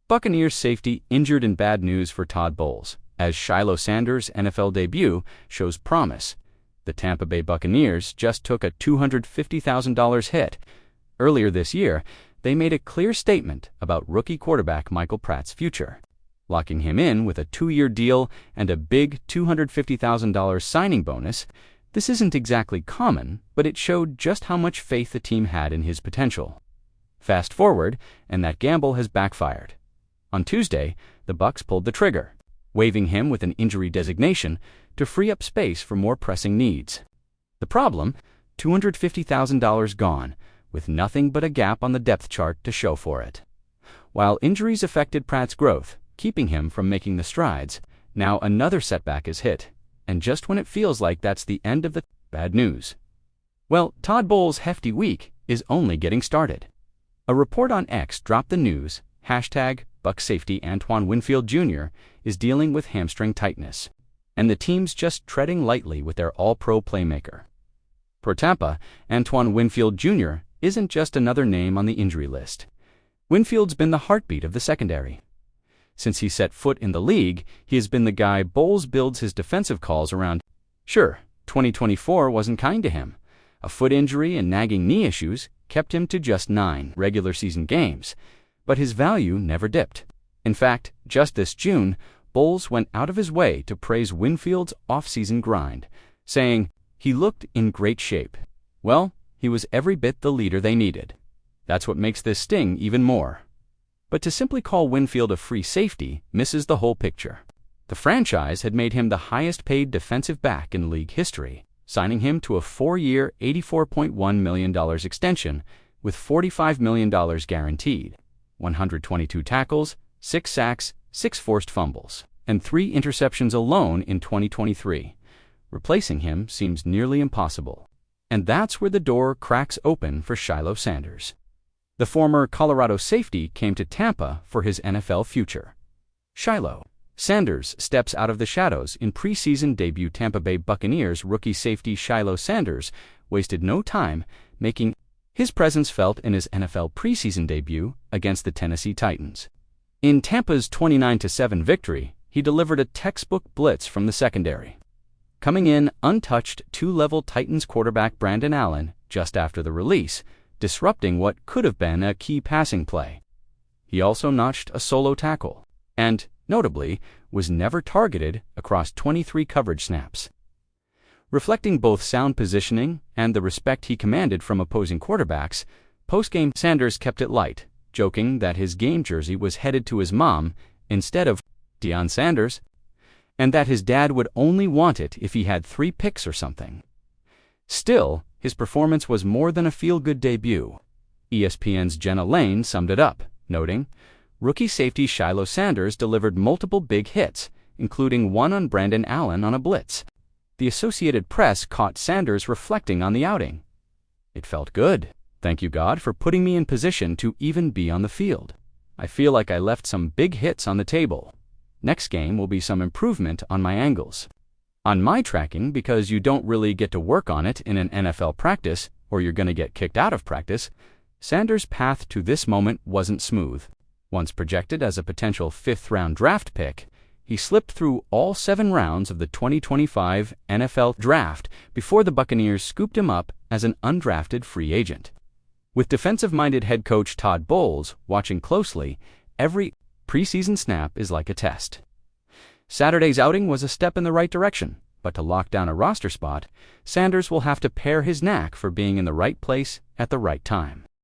Buccaneers safety injured in bad news for Todd Bowles, as Shilo Sanders' NFL debut shows promise. The Tampa Bay Buccaneers just took a $250,000 hit. Earlier this year, they made a clear statement about rookie quarterback Michael Pratt's future, locking him in with a 2-year deal and a big $250,000 signing bonus. This isn't exactly common, but it showed just how much faith the team had in his potential. Fast forward, and that gamble has backfired. On Tuesday, the Bucs pulled the trigger, waiving him with an injury designation to free up space for more pressing needs. The problem? $250,000 gone, with nothing but a gap on the depth chart to show for it. While injuries affected Pratt's growth, keeping him from making the strides, now another setback is hit, and just when it feels like that's the end of the bad news. Well, Todd Bowles' hefty week is only getting started. A report on X dropped the news, #Bucs safety Antoine Winfield Jr. is dealing with hamstring tightness, and the team's just treading lightly with their all-pro playmaker. For Tampa, Antoine Winfield Jr. isn't just another name on the injury list. Winfield's been the heartbeat of the secondary. Since he set foot in the league, he has been the guy Bowles builds his defensive calls around. Sure, 2024 wasn't kind to him. A foot injury and nagging knee issues kept him to just 9 regular season games, but his value never dipped. In fact, just this June, Bowles went out of his way to praise Winfield's off-season grind, saying, "He looked in great shape." Well, he was every bit the leader they needed. That's what makes this sting even more. But to simply call Winfield a free safety misses the whole picture. The franchise had made him the highest-paid defensive back in league history, signing him to a 4-year, $84.1 million extension with $45 million guaranteed. 122 tackles, 6 sacks, 6 forced fumbles, and 3 interceptions alone in 2023. Replacing him seems nearly impossible. And that's where the door cracks open for Shilo Sanders. The former Colorado safety came to Tampa for his NFL future. Shilo Sanders steps out of the shadows in preseason debut. Tampa Bay Buccaneers rookie safety Shilo Sanders wasted no time making his presence felt in his NFL preseason debut against the Tennessee Titans. In Tampa's 29-7 victory, he delivered a textbook blitz from the secondary, coming in untouched to level Titans quarterback Brandon Allen just after the release, disrupting what could have been a key passing play. He also notched a solo tackle, and, notably, was never targeted across 23 coverage snaps. Reflecting both sound positioning and the respect he commanded from opposing quarterbacks, post-game Sanders kept it light, joking that his game jersey was headed to his mom instead of Deion Sanders, and that his dad would only want it if he had 3 picks or something. Still, his performance was more than a feel-good debut. ESPN's Jenna Lane summed it up, noting, "Rookie safety Shilo Sanders delivered multiple big hits, including one on Brandon Allen on a blitz." The Associated Press caught Sanders reflecting on the outing. "It felt good. Thank you, God, for putting me in position to even be on the field. I feel like I left some big hits on the table. Next game will be some improvement on my angles. On my tracking, because you don't really get to work on it in an NFL practice, or you're going to get kicked out of practice." Sanders' path to this moment wasn't smooth. Once projected as a potential 5th-round draft pick, he slipped through all 7 rounds of the 2025 NFL Draft before the Buccaneers scooped him up as an undrafted free agent. With defensive-minded head coach Todd Bowles watching closely, every preseason snap is like a test. Saturday's outing was a step in the right direction, but to lock down a roster spot, Sanders will have to pair his knack for being in the right place at the right time.